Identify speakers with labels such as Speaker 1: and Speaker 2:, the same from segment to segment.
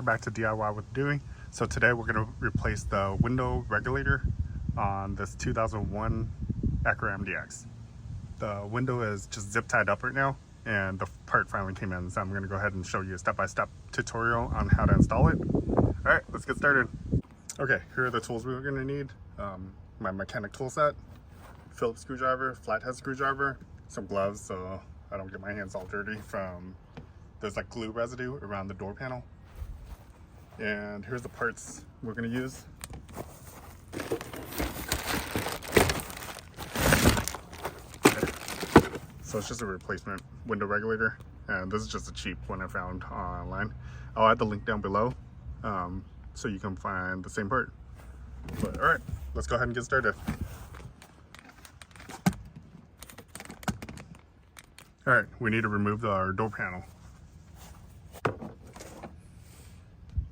Speaker 1: welcome back to DIY with Dewey. So today we're going to replace the window regulator on this 2001 Acura MDX. The window is just zip tied up right now and the part finally came in, so I'm going to go ahead and show you a step-by-step tutorial on how to install it. Alright, let's get started. Okay, here are the tools we're going to need. My mechanic tool set, Phillips screwdriver, flathead screwdriver, some gloves so I don't get my hands all dirty from there's like glue residue around the door panel. And here's the parts we're going to use. Okay. So it's just a replacement window regulator, and this is just a cheap one I found online. I'll add the link down below so you can find the same part. But all right, let's go ahead and get started. All right, we need to remove our door panel.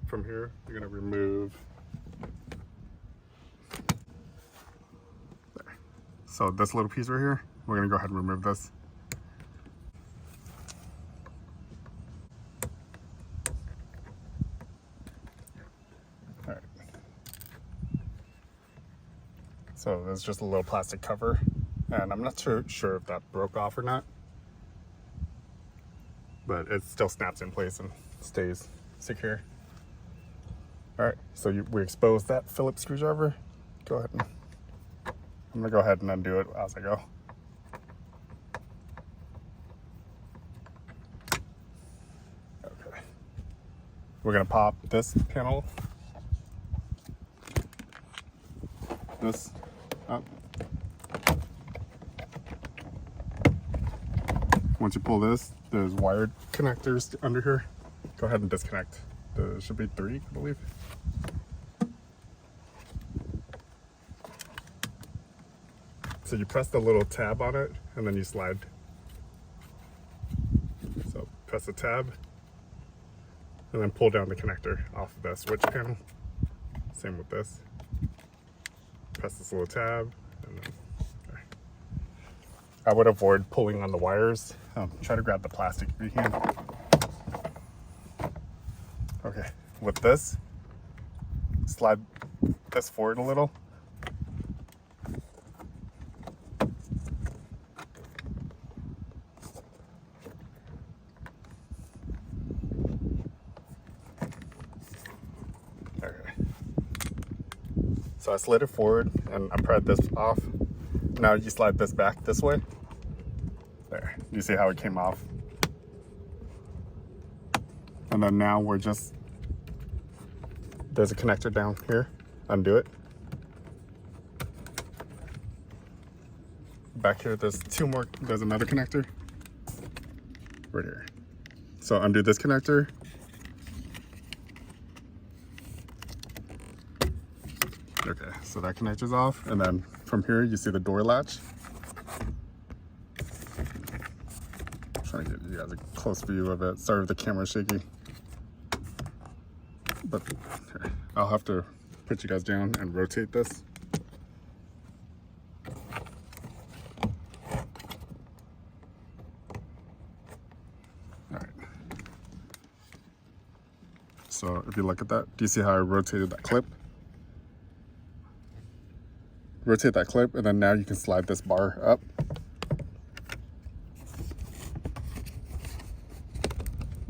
Speaker 1: From here, you're going to remove there. So this little piece right here, we're going to go ahead and remove this. All right. So there's just a little plastic cover, and I'm not sure if that broke off or not, but it still snaps in place and stays secure. All right, so we exposed that Phillips screwdriver. Go ahead and I'm gonna go ahead and undo it as I go. Okay, we're gonna pop this panel, this up. Once you pull this, there's wired connectors under here. Go ahead and disconnect. There should be 3, I believe. So you press the little tab on it and then you slide. So press the tab and then pull down the connector off of the switch panel. Same with this. Press this little tab and then okay. I would avoid pulling on the wires. Try to grab the plastic if you can. Okay, with this, slide this forward a little. Okay. So I slid it forward and I pried this off. Now you slide this back this way. There, you see how it came off? And then now we're just, there's a connector down here, undo it. Back here, there's another connector right here. So undo this connector. Okay, so that connector's off. And then from here, you see the door latch. I'm trying to get you guys a close view of it. Sorry if the camera's shaky. But okay, I'll have to put you guys down and rotate this. All right. So if you look at that, do you see how I rotated that clip? Rotate that clip, and then now you can slide this bar up.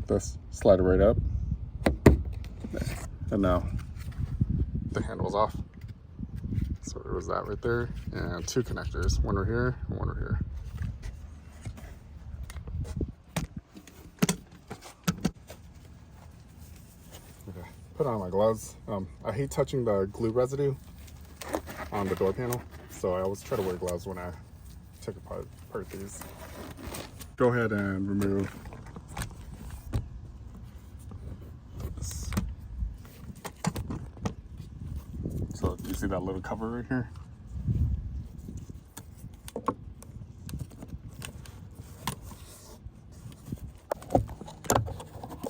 Speaker 1: This, slide it right up. And now the handle's off. So it was that right there, and 2 connectors, one right here and one right here. Okay, put on my gloves. I hate touching the glue residue on the door panel, so I always try to wear gloves when I take apart these. Go ahead and remove this. So do you see that little cover right here?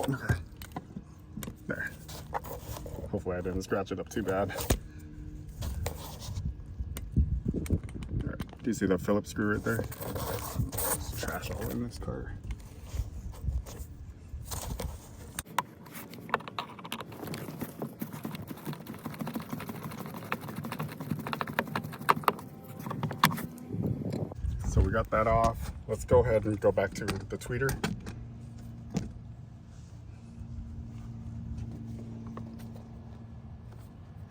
Speaker 1: Okay. There. Hopefully I didn't scratch it up too bad. Right. Do you see that Phillips screw right there? There's trash all in this car. we got that off. Let's go ahead and go back to the tweeter.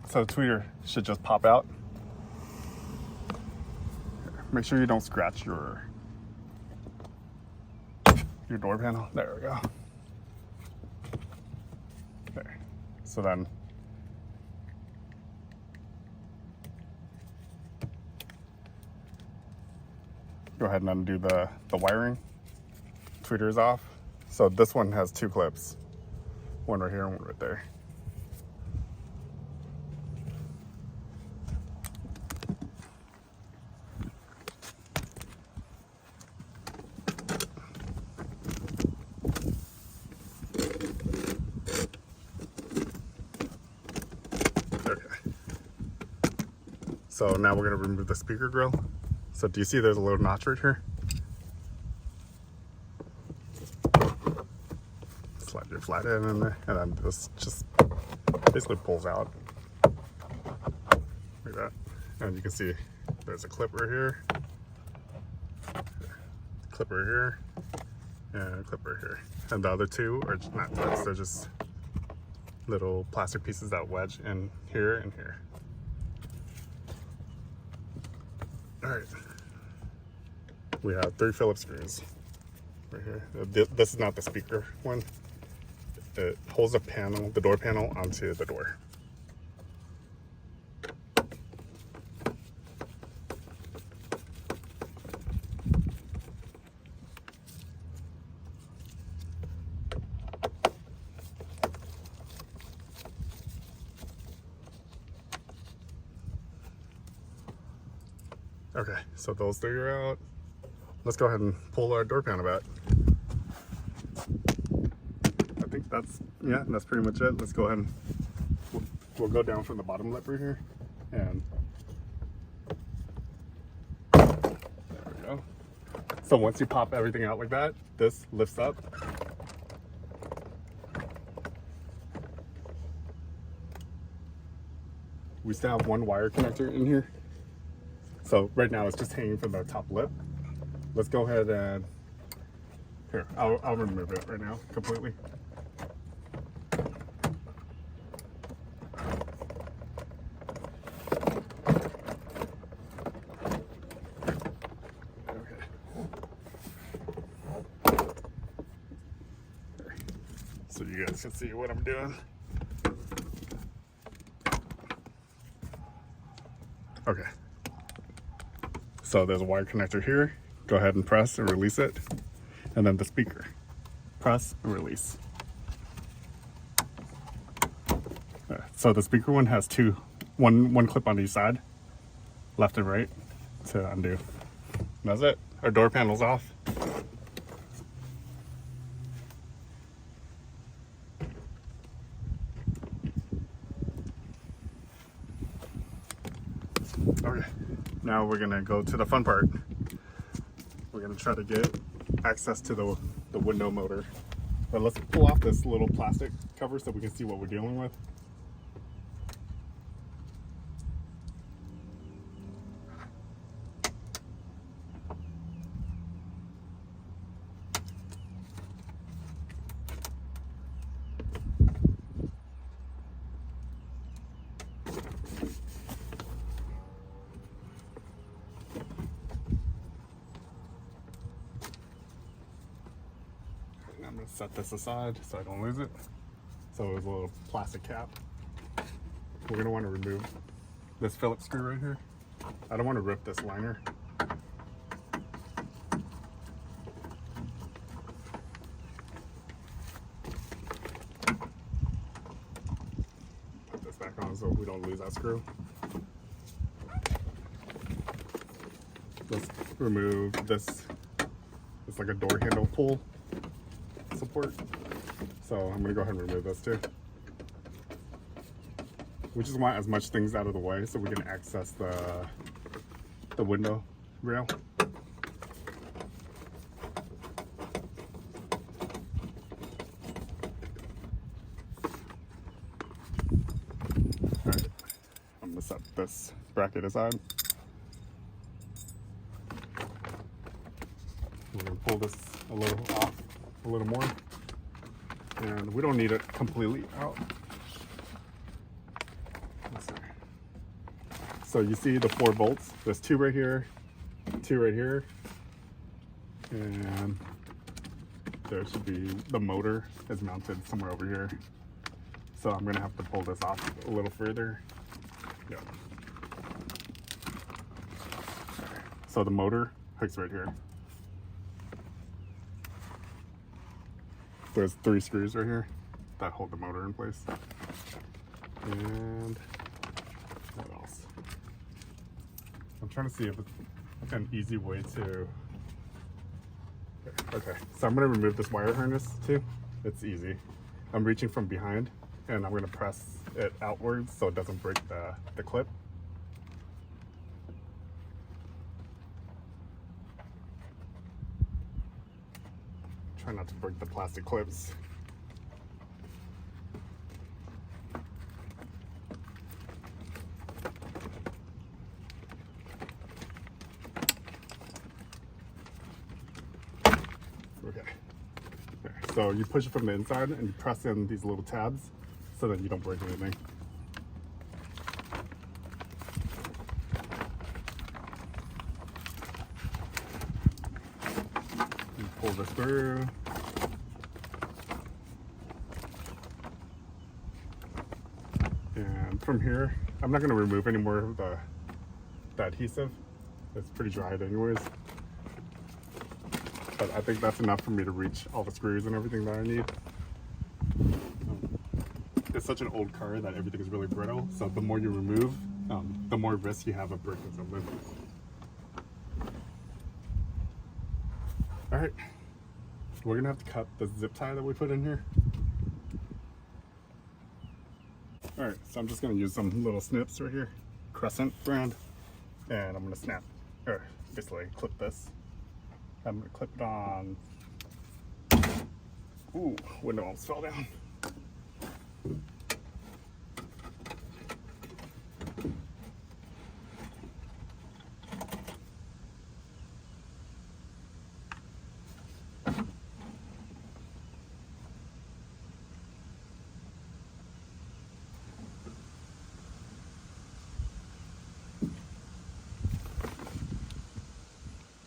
Speaker 1: So the tweeter should just pop out. Make sure you don't scratch your door panel. There we go. There. So then go ahead and undo the wiring. Tweeter is off. So this one has two clips. One right here and one right there. So now we're going to remove the speaker grill. So do you see there's a little notch right here? Slide your flat end in there, and then this just basically pulls out like that. And you can see there's a clip right here, clip right here, and a clip right here. And the other two are not clips, they're just little plastic pieces that wedge in here and here. All right, we have 3 Phillips screws right here. This is not the speaker one. It holds the panel, the door panel, onto the door. Okay, so those 3 are out. Let's go ahead and pull our door panel back. I think that's pretty much it. Let's go ahead and we'll go down from the bottom lip right here, and there we go. So once you pop everything out like that, this lifts up. We still have 1 wire connector in here. So right now it's just hanging from the top lip. Let's go ahead and, here, I'll remove it right now completely. Okay. So you guys can see what I'm doing. Okay. So there's a wire connector here. Go ahead and press and release it. And then the speaker. Press and release. So the speaker one has one clip on each side, left and right, to undo. And that's it. Our door panel's off. Okay, now we're gonna go to the fun part. We're gonna try to get access to the window motor. But let's pull off this little plastic cover so we can see what we're dealing with. I'm going to set this aside so I don't lose it. So it was a little plastic cap. We're going to want to remove this Phillips screw right here. I don't want to rip this liner. Put this back on so we don't lose that screw. Let's remove this. It's like a door handle pull support. So I'm gonna go ahead and remove this too. We just want as much things out of the way so we can access the window rail. Alright, I'm gonna set this bracket aside. a little off, a little more. And we don't need it completely out. Let's see. So you see the 4 bolts. There's 2 right here, 2 right here, and there should be, the motor is mounted somewhere over here. So I'm gonna have to pull this off a little further. Yeah. So the motor hooks right here. There's 3 screws right here that hold the motor in place. And what else? I'm trying to see if it's an easy way to... Okay, so I'm gonna remove this wire harness too. It's easy. I'm reaching from behind and I'm gonna press it outwards so it doesn't break the clip. Try not to break the plastic clips. Okay. There. So you push it from the inside and you press in these little tabs so that you don't break anything. You pull this through. And from here, I'm not going to remove any more of the adhesive. It's pretty dried anyways. But I think that's enough for me to reach all the screws and everything that I need. It's such an old car that everything is really brittle, so the more you remove, the more risk you have of breaking something. Alright, we're gonna have to cut the zip tie that we put in here. Alright, so I'm just gonna use some little snips right here, Crescent brand, and I'm gonna snap, or basically clip this. I'm gonna clip it on. Ooh, window almost fell down.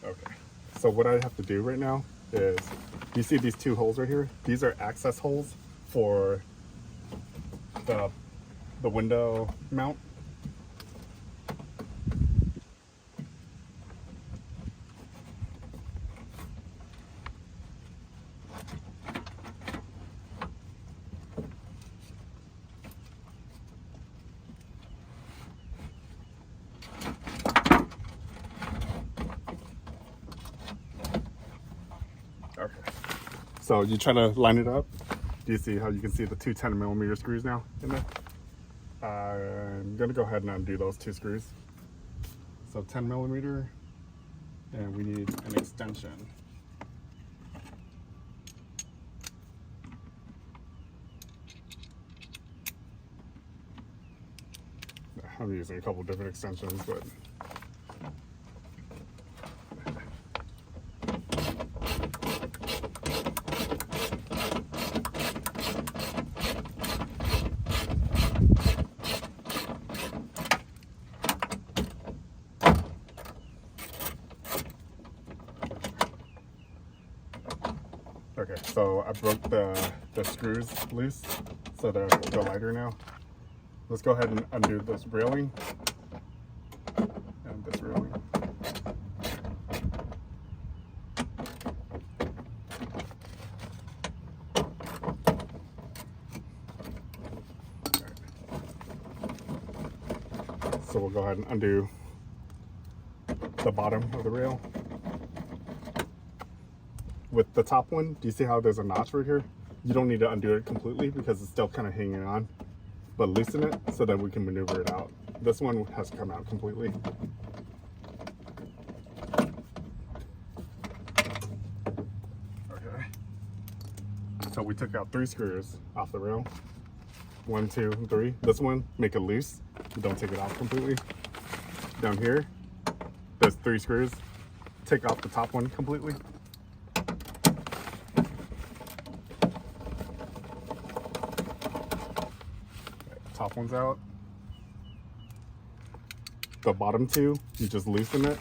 Speaker 1: Okay. So what I have to do right now is, you see these 2 holes right here? These are access holes for the window mount. Okay. So you try to line it up. Do you see how you can see the 2 10mm screws now in there? I'm gonna go ahead and undo those 2 screws. So 10mm, and we need an extension. I'm using a couple different extensions, but okay, so I broke the screws loose, so they're lighter now. Let's go ahead and undo this railing and this railing. So we'll go ahead and undo the bottom of the rail. With the top one, do you see how there's a notch right here? You don't need to undo it completely because it's still kind of hanging on, but loosen it so that we can maneuver it out. This one has to come out completely. Okay. So we took out 3 screws off the rail. 1, 2, 3. This one, make it loose. Don't take it off completely. Down here, there's 3 screws. Take off the top one completely. top one's out. The bottom two, you just loosen it.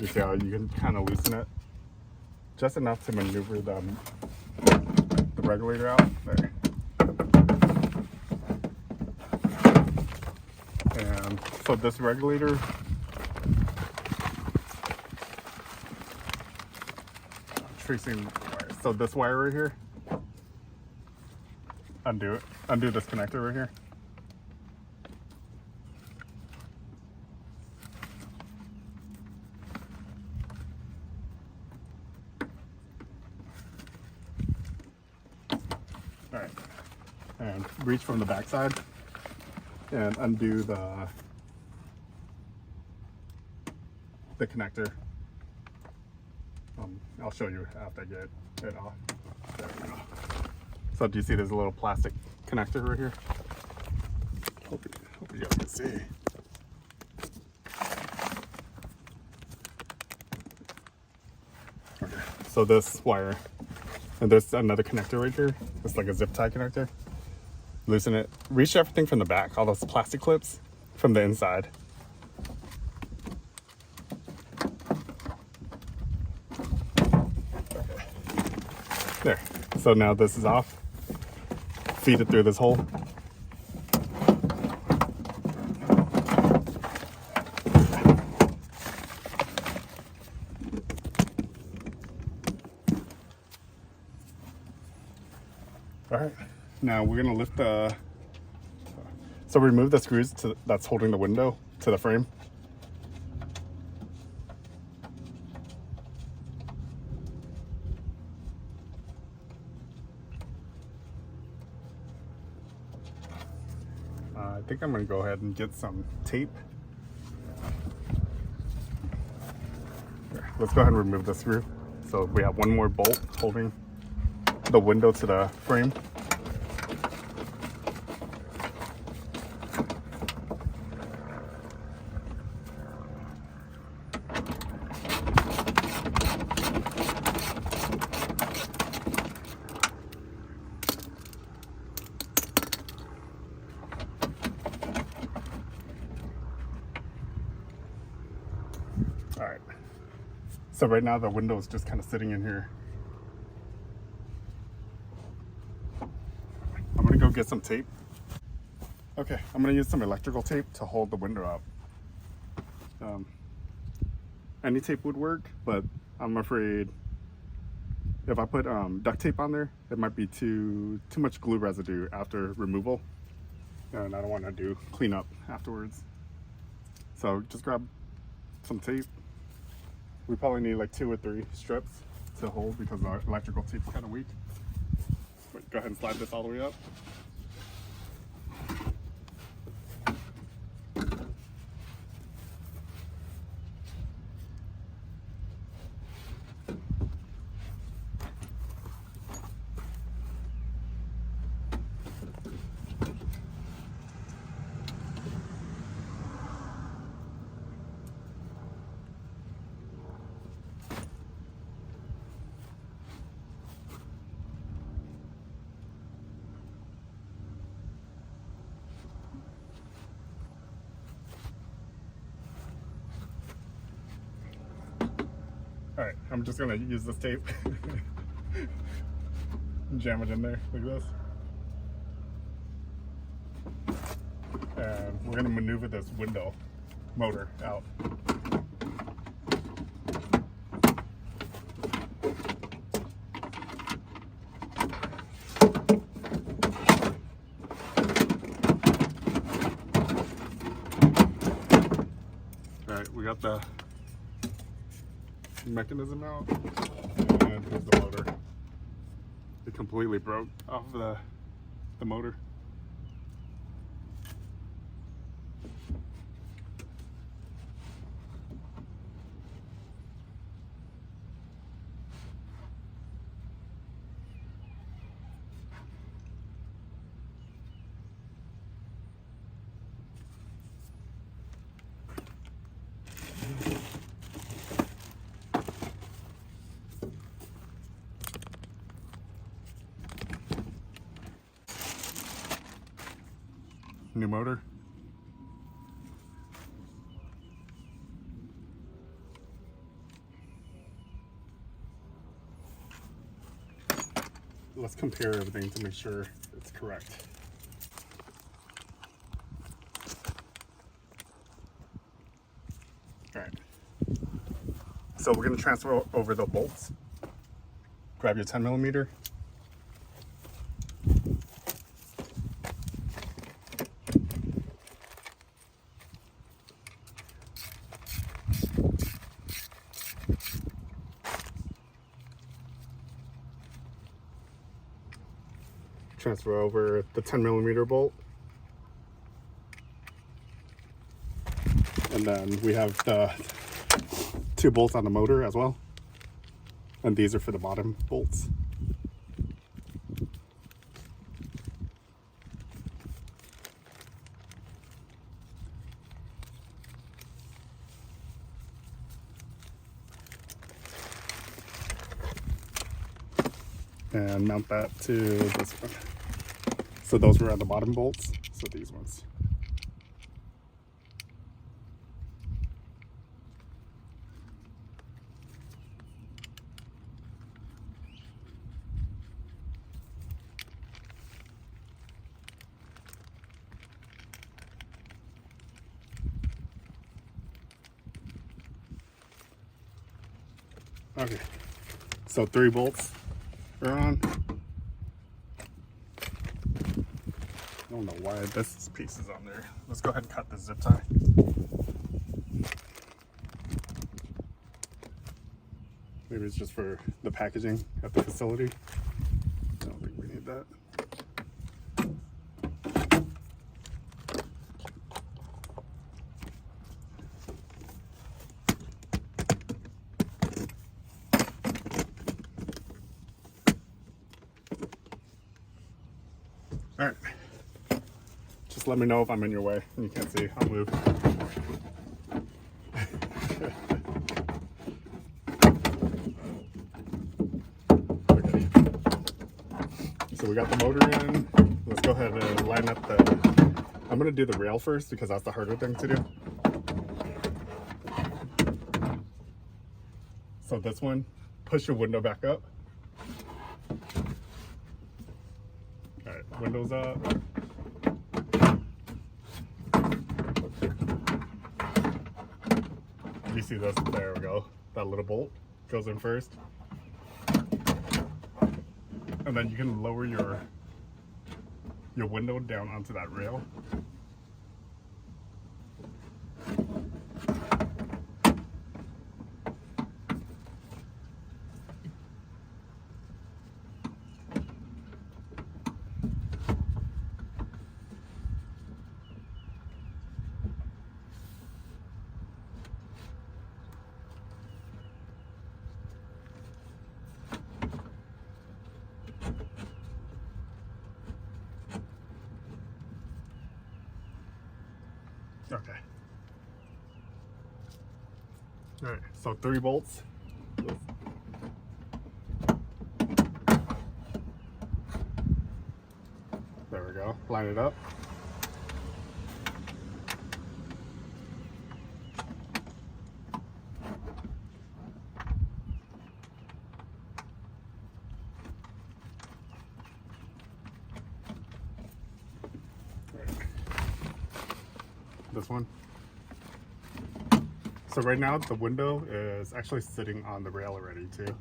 Speaker 1: You see how you can kind of loosen it just enough to maneuver the regulator out there. And so this regulator, tracing wire. So this wire right here, undo it. Undo this connector right here. All right, and reach from the back side and undo the connector. I'll show you after I get it off. There we go. So do you see there's a little plastic connector right here? Hope you guys can see. Okay, so this wire, and there's another connector right here. It's like a zip tie connector. Loosen it. Reach everything from the back, all those plastic clips from the inside. Okay. There. So now this is off. Feed it through this hole. All right, now we're gonna lift the, so remove the screws that's holding the window to the frame. I think I'm gonna go ahead and get some tape. Here, let's go ahead and remove the screw. So we have one more bolt holding the window to the frame. All right, so right now the window is just kind of sitting in here. I'm gonna go get some tape. Okay, I'm gonna use some electrical tape to hold the window up. Any tape would work, but I'm afraid if I put duct tape on there, it might be too much glue residue after removal, and I don't want to do cleanup afterwards. So just grab some tape. We probably need like 2 or 3 strips to hold because our electrical tape is kind of weak. But go ahead and slide this all the way up. All right, I'm just gonna use this tape. Jam it in there like this. And we're gonna maneuver this window motor out. All right, we got the mechanism out, and here's the motor. It completely broke off the motor. new motor. Let's compare everything to make sure it's correct. All right. So we're going to transfer over the bolts. Grab your 10mm. Transfer over the 10mm bolt. And then we have the 2 bolts on the motor as well. And these are for the bottom bolts. And mount that to this one. So those were on the bottom bolts, so these ones. Okay, so 3 bolts are on. I don't know why this piece is on there. Let's go ahead and cut the zip tie. Maybe it's just for the packaging at the facility. I don't think we need that. All right. Just let me know if I'm in your way and you can't see. I'll move. Okay. So we got the motor in. Let's go ahead and line up the... I'm going to do the rail first because that's the harder thing to do. So this one, push your window back up. All right, windows up. You see this? There we go. That little bolt goes in first. And then you can lower your window down onto that rail. Okay. All right, so 3 bolts. There we go. Line it up. This one. So right now the window is actually sitting on the rail already too.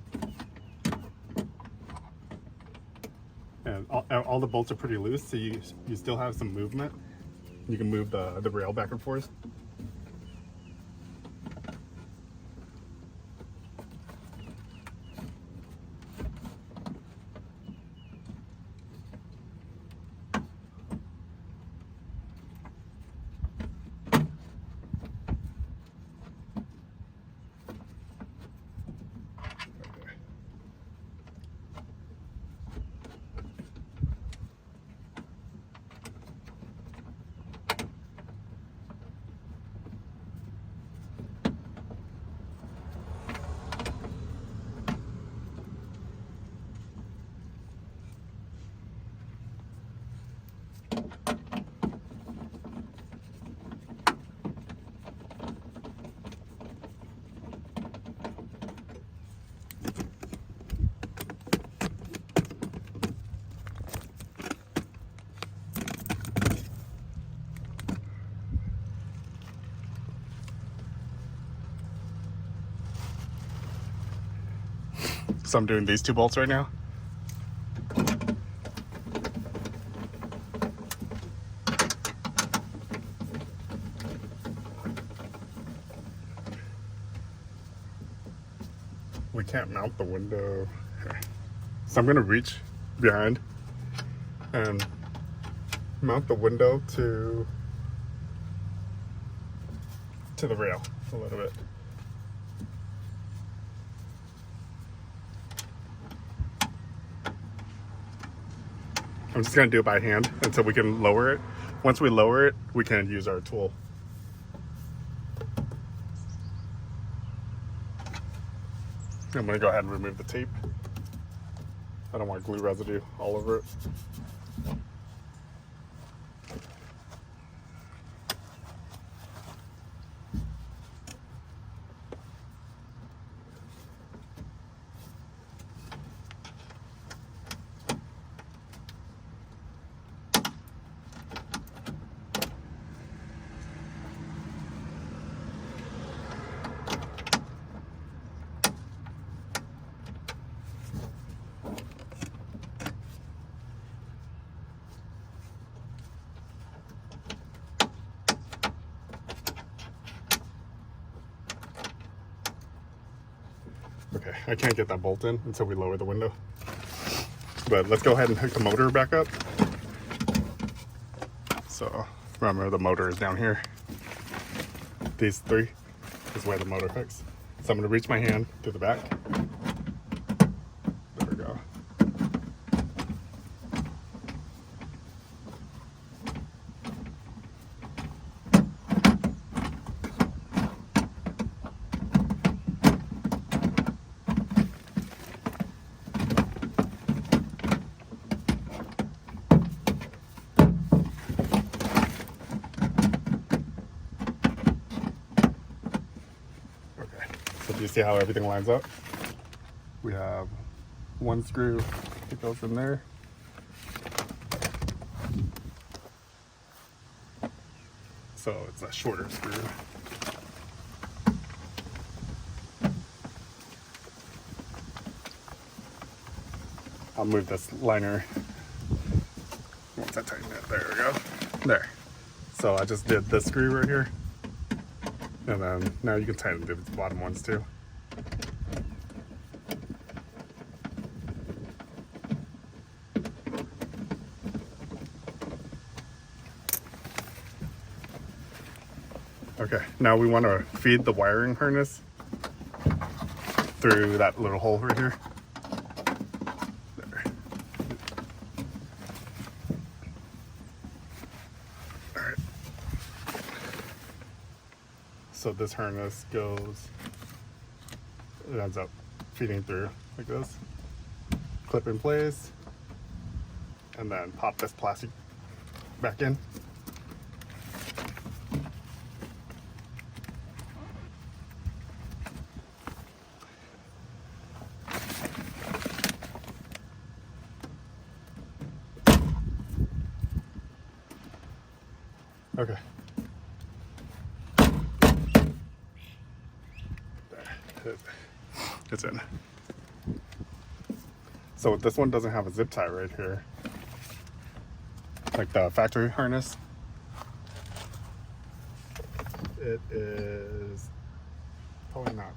Speaker 1: And all the bolts are pretty loose, so you still have some movement. You can move the rail back and forth. So I'm doing these 2 bolts right now. We can't mount the window. So I'm gonna reach behind and mount the window to the rail a little bit. I'm just gonna do it by hand until we can lower it. Once we lower it, we can use our tool. I'm gonna go ahead and remove the tape. I don't want glue residue all over it. Okay, I can't get that bolt in until we lower the window. But let's go ahead and hook the motor back up. So remember, the motor is down here. These 3 is where the motor hooks. So I'm gonna reach my hand to the back. There we go. So do you see how everything lines up? We have 1 screw that goes in there. So it's a shorter screw. I'll move this liner. Once I tighten it, there we go. There. So I just did this screw right here. And then now you can tighten the bottom ones too. Okay, now we want to feed the wiring harness through that little hole right here. There. All right. So this harness goes, it ends up feeding through like this. Clip in place, and then pop this plastic back in. Okay. There. It's in. So this one doesn't have a zip tie right here, like the factory harness. It is probably not.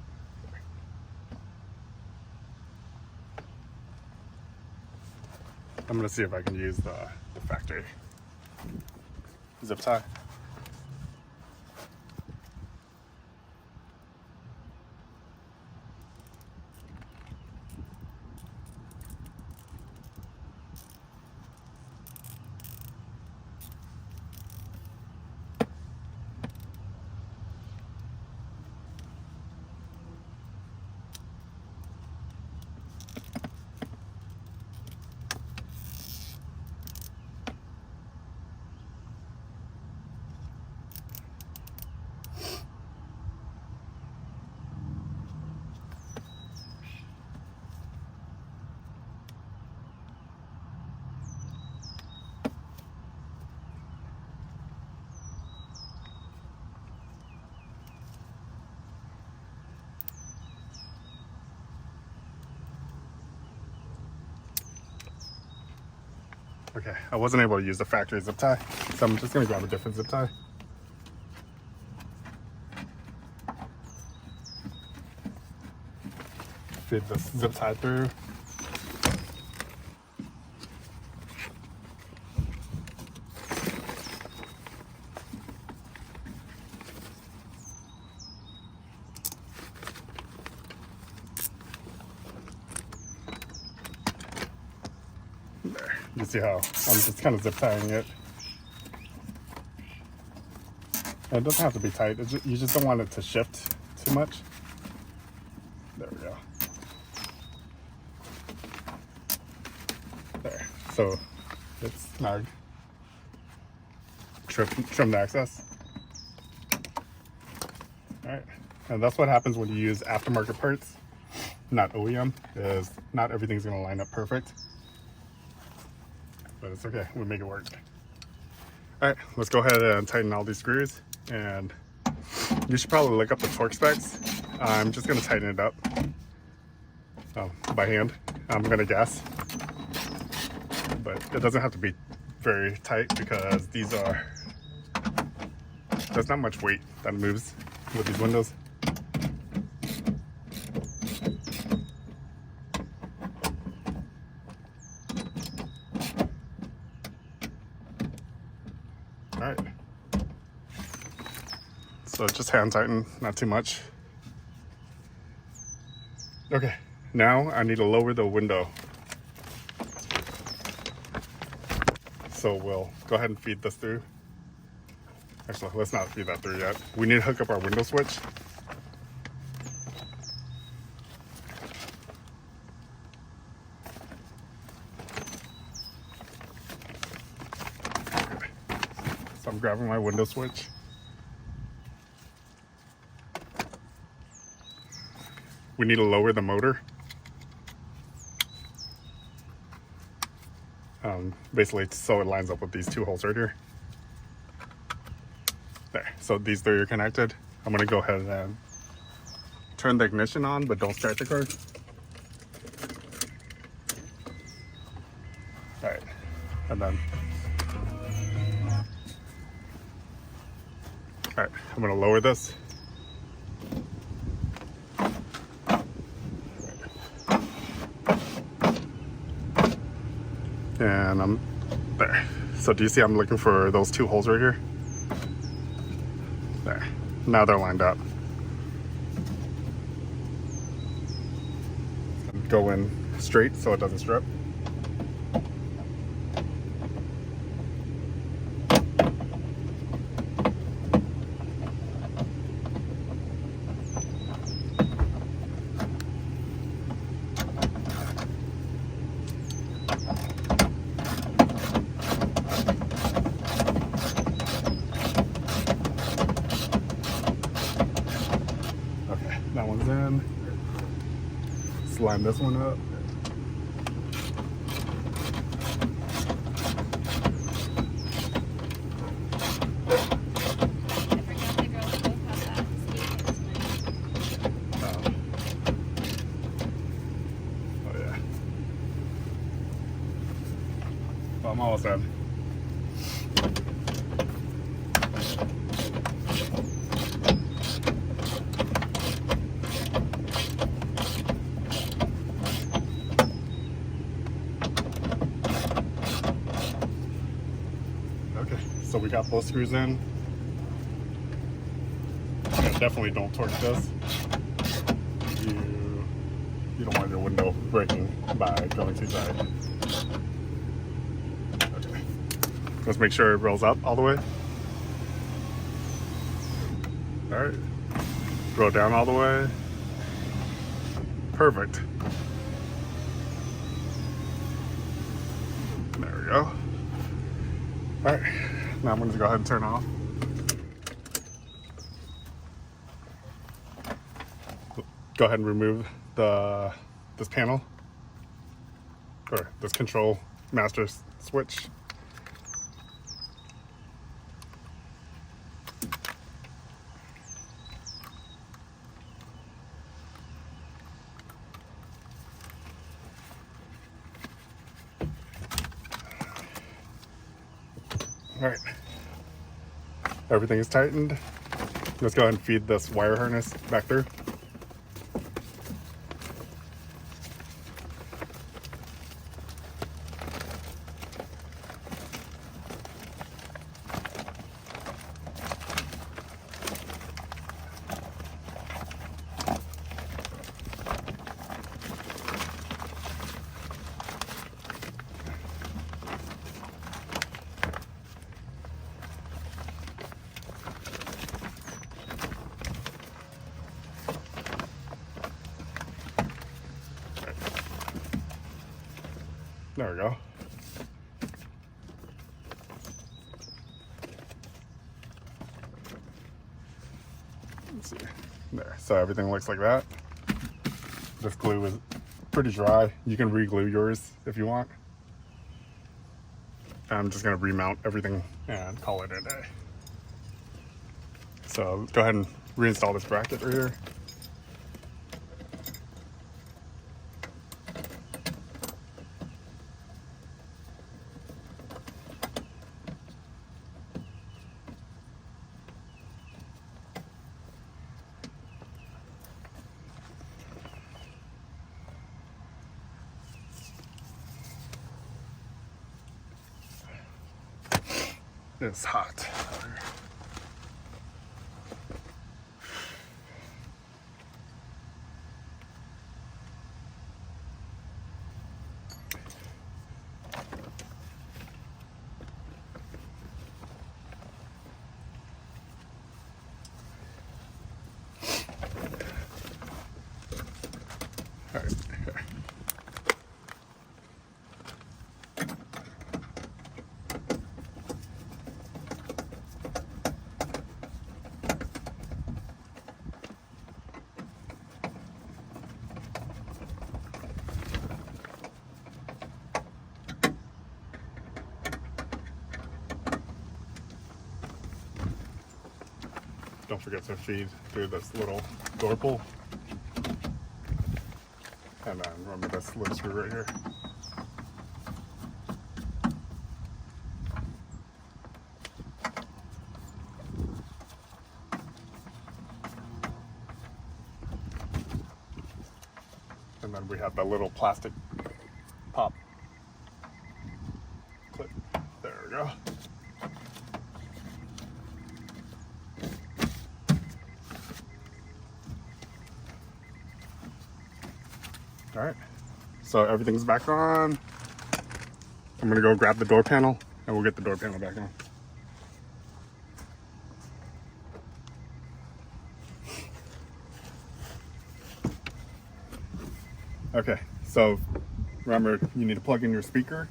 Speaker 1: I'm gonna see if I can use the factory zip tie. Okay, I wasn't able to use the factory zip tie, so I'm just gonna grab a different zip tie. Feed this zip tie through. There, you see how I'm just kind of zip tying it. And it doesn't have to be tight, you just don't want it to shift too much. There we go. There, so it's snug. Trim the excess. All right, and that's what happens when you use aftermarket parts, not OEM, is not everything's gonna line up perfect. But it's okay, we make it work. All right, let's go ahead and tighten all these screws, and you should probably look up the torque specs. I'm just gonna tighten it up by hand, I'm gonna guess. But it doesn't have to be very tight because there's not much weight that moves with these windows. All right, so just hand tighten, not too much. Okay, now I need to lower the window. So we'll go ahead and feed this through. Actually, let's not feed that through yet. We need to hook up our window switch. Okay. So I'm grabbing my window switch. We need to lower the motor. Basically so it lines up with these two holes right here. There, so these three are connected. I'm gonna go ahead and turn the ignition on, but don't start the car. All right, and then, all right, I'm gonna lower this. And I'm there. So do you see I'm looking for those two holes right here? There. Now they're lined up. Go in straight so it doesn't strip. That one's in. Let's line this one up. Oh yeah. Well, I'm almost done. Okay, so we got both screws in. Yeah, definitely don't torque this. You don't want your window breaking by going too tight. Okay. Let's make sure it rolls up all the way. All right. Roll down all the way. Perfect. There we go. All right, now I'm going to go ahead and turn off. Go ahead and remove this panel, or this control master switch. All right, everything is tightened. Let's go ahead and feed this wire harness back through. There we go. Let's see. There. So everything looks like that. This glue is pretty dry. You can re-glue yours if you want. I'm just going to remount everything and call it a day. So go ahead and reinstall this bracket right here. It's hot. All right. Don't forget to feed through this little door pull. And then remember this little screw right here. And then we have the little plastic pop clip. There we go. All right, so everything's back on. I'm gonna go grab the door panel and we'll get the door panel back on. Okay, so remember, you need to plug in your speaker.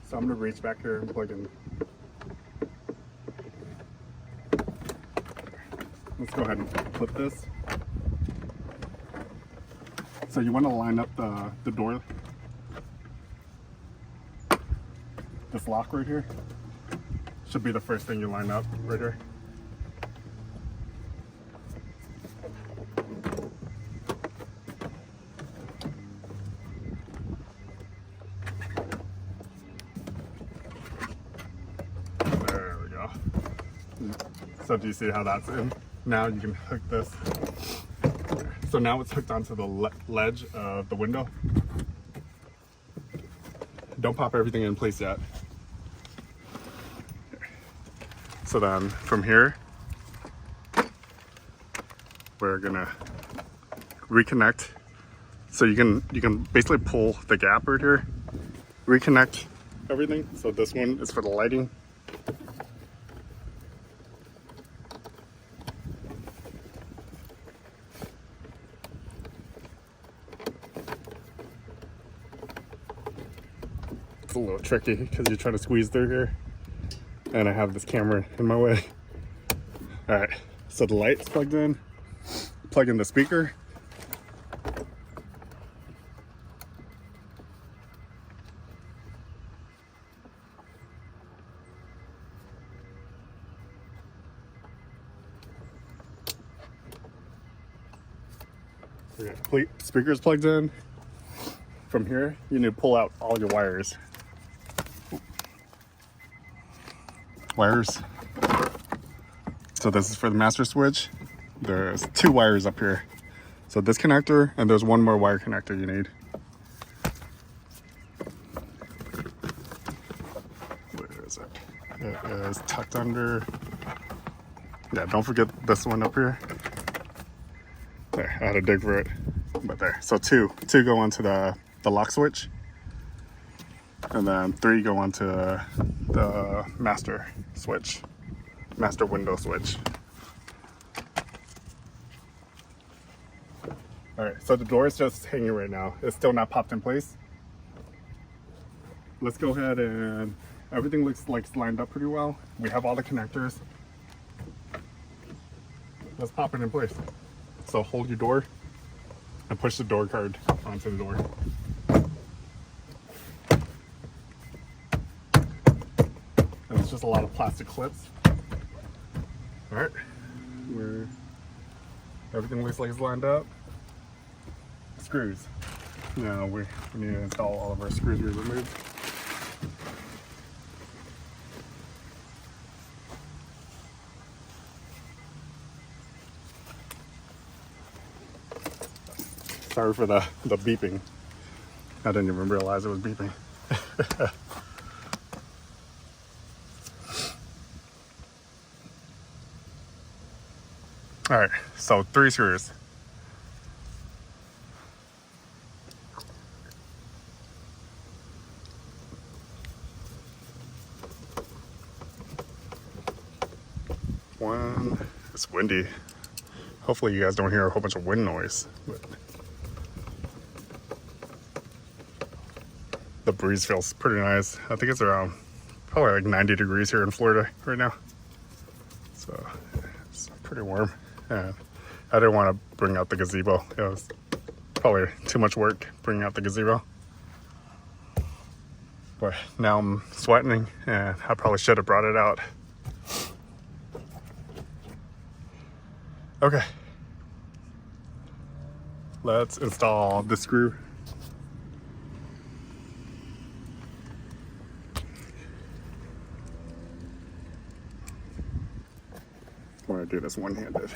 Speaker 1: So I'm gonna reach back here and plug in. Let's go ahead and clip this. So you want to line up the door, this lock right here. Should be the first thing you line up right here. There we go. So do you see how that's in? Now you can hook this. So now it's hooked onto the ledge of the window. Don't pop everything in place yet. So then from here, we're gonna reconnect. So you can basically pull the gap right here, reconnect everything. So this one is for the lighting. It's a little tricky because you're trying to squeeze through here and I have this camera in my way. All right, so the light's plugged in, plug in the speaker. Okay, speaker's plugged in. From here, you need to pull out all your wires. wires. So this is for the master switch. There's 2 wires up here. So this connector, and there's 1 more wire connector you need. Where is it? It is tucked under. Yeah, don't forget this one up here. There, I had to dig for it, but there. So two go onto the lock switch, and then 3 go onto the master switch, master window switch. All right, so the door is just hanging right now. It's still not popped in place. Let's go ahead and everything looks like it's lined up pretty well. We have all the connectors. Let's pop it in place. So hold your door and push the door card onto the door. And it's just a lot of plastic clips. All right, everything looks like it's lined up. Screws. Now we need to install all of our screws we removed. Sorry for the beeping. I didn't even realize it was beeping. All right, so 3 screws. One, it's windy. Hopefully you guys don't hear a whole bunch of wind noise. But the breeze feels pretty nice. I think it's around probably like 90 degrees here in Florida right now. So it's pretty warm. And I didn't want to bring out the gazebo. It was probably too much work bringing out the gazebo. But now I'm sweating and I probably should have brought it out. Okay. Let's install the screw. I want to do this one-handed.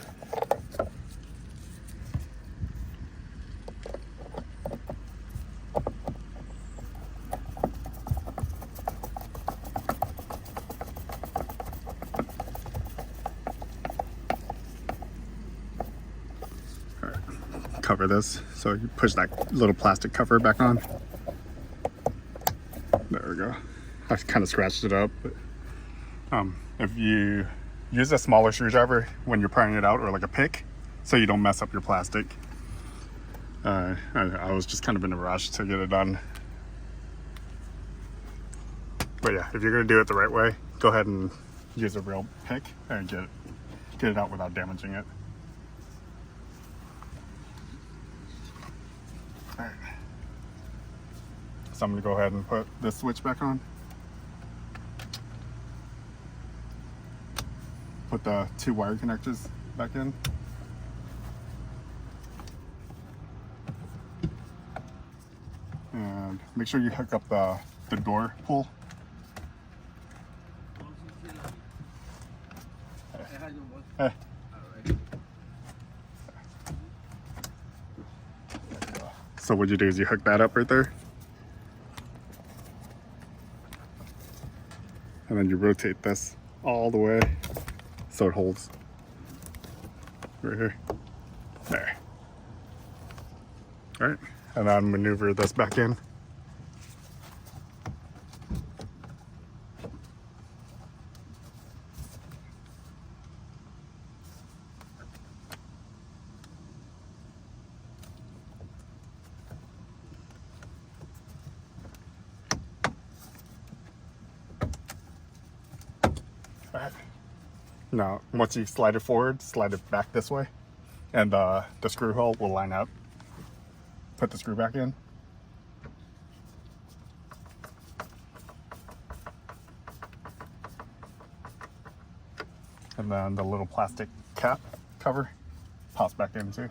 Speaker 1: All right. Cover this. So you push that little plastic cover back on. There we go. I kind of scratched it up, but if you use a smaller screwdriver when you're prying it out, or like a pick, so you don't mess up your plastic. I was just kind of in a rush to get it done. But yeah, if you're gonna do it the right way, go ahead and use a real pick and get it out without damaging it. All right. So I'm gonna go ahead and put this switch back on. Put the 2 wire connectors back in. And make sure you hook up the door pull. Hey. So what you do is you hook that up right there. And then you rotate this all the way so it holds right here. There. All right, and then maneuver this back in. All right. Now, once you slide it forward, slide it back this way, and the screw hole will line up. Put the screw back in. And then the little plastic cap cover pops back in too.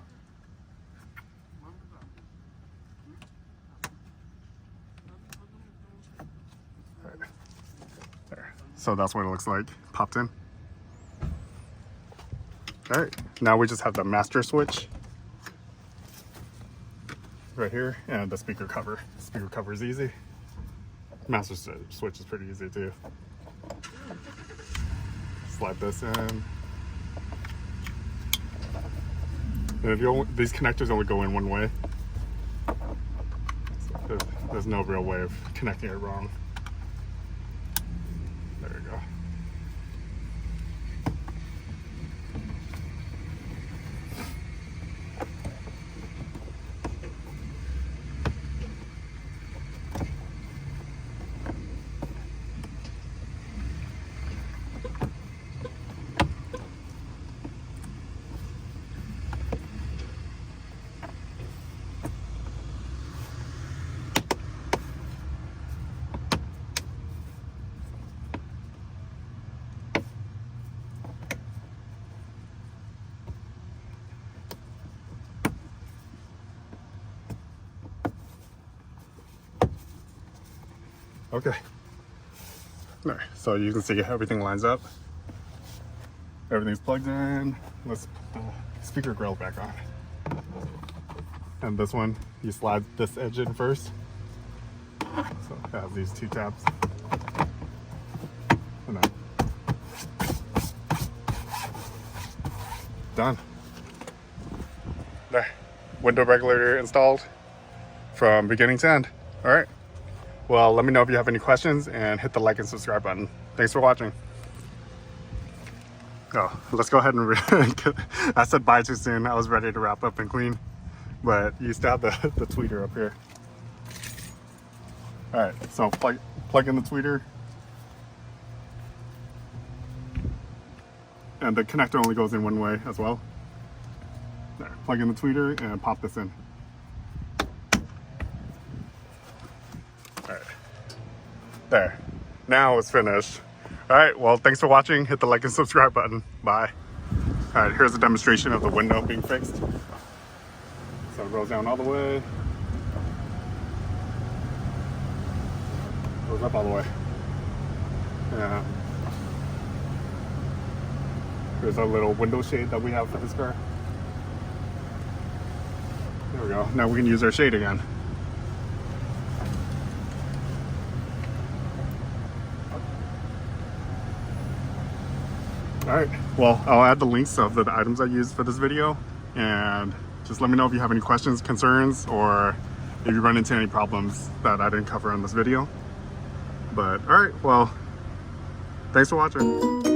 Speaker 1: So that's what it looks like popped in. All right, now we just have the master switch right here and the speaker cover. Speaker cover is easy. Master switch is pretty easy too. Slide this in. And if these connectors only go in one way, so there's no real way of connecting it wrong. There you go. Okay. All right, so you can see everything lines up. Everything's plugged in. Let's put the speaker grill back on. And this one, you slide this edge in first. So it has these two tabs. And then done. There. Window regulator installed from beginning to end. All right. Well, let me know if you have any questions and hit the like and subscribe button. Thanks for watching. Oh, let's go ahead and I said bye too soon. I was ready to wrap up and clean, but you still have the tweeter up here. All right, so plug in the tweeter. And the connector only goes in one way as well. There, plug in the tweeter and pop this in. There, now it's finished. All right, well, thanks for watching. Hit the like and subscribe button. Bye. All right, here's a demonstration of the window being fixed. So it rolls down all the way. Goes up all the way. Yeah. Here's our little window shade that we have for this car. There we go. Now we can use our shade again. All right, well, I'll add the links of the items I used for this video, and just let me know if you have any questions, concerns, or if you run into any problems that I didn't cover in this video. But all right, well, thanks for watching.